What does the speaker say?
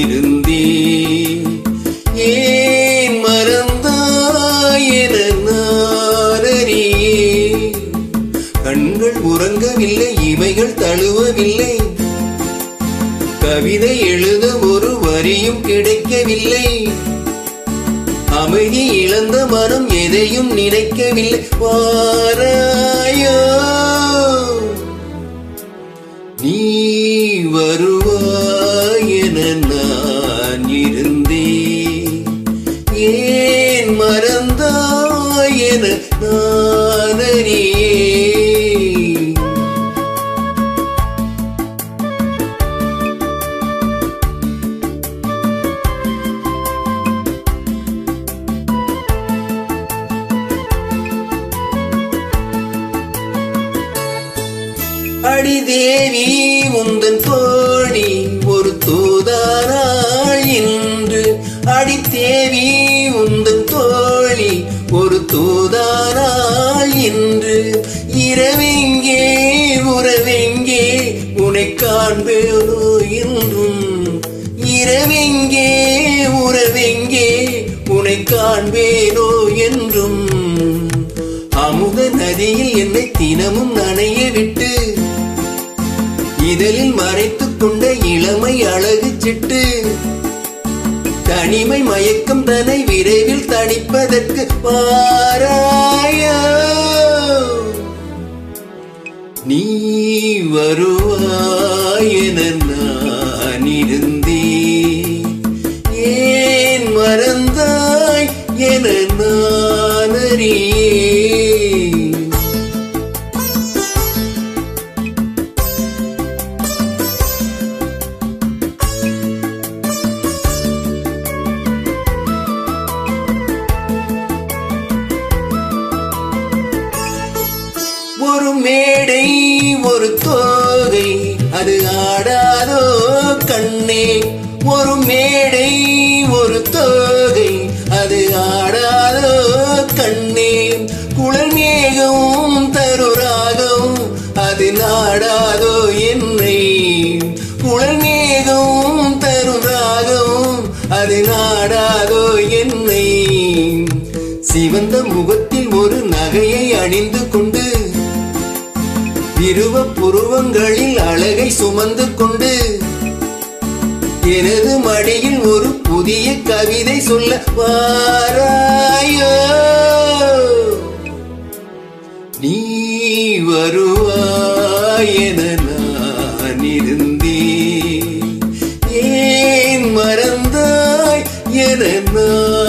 இருந்தேன். ஏன் மறந்தாய் என நான் அறியேன். கண்கள் உறங்கவில்லை, இவைகள் தழுவவில்லை, கவிதை எழுத ஒரு வரியும் கிடைக்கவில்லை. அமைதி இழந்த மனம் எதையும் நினைக்கவில்லை. வாராயோ நீ வருவாய் என நான் இருந்தேன். ஏன் மறந்தாய் என நான் அறியேன். அடி தேவி உந்தன் தோழி ஒரு தூதானாள் இன்று. அடி தேவி உந்தன் தோழி ஒரு தூதானாள் இன்று. இரவெங்கே உறவெங்கே உனை காண்பேனோ என்றும். இரவெங்கே உறவெங்கே உனை காண்பேனோ என்றும். அமுத நதியில் என்னை தினமும் நனைய விட்டு இதழில் மறைத்துக் கொண்ட இளமை அழகு சிட்டு. தனிமை மயக்கம் தன்னை விரைவில் தணிப்பதற்கு வாராயோ நீ வருவாய் என நான் இருந்தேன். ஏன் மறந்தாய் என நான் அறியேன். ஒரு மேடை ஒரு தோகை அது ஆடாதோ கண்ணே. ஒரு மேடை ஒரு தோகை அது ஆடாதோ கண்ணே. குழல் மேகம் தருராகம் அது நாடாதோ என்னை. குழல் மேகம் தருராகம் அது நாடாதோ என்னை. சிவந்த முகத்தில் ஒரு நகையை அணிந்து கொண்டு இருவ புருவங்களில் அழகை சுமந்து கொண்டு எனது மடியில் ஒரு புதிய கவிதை சொல்ல வாராயோ நீ வருவாய் என நான் இருந்தேன். ஏன் மறந்தாய் என நான்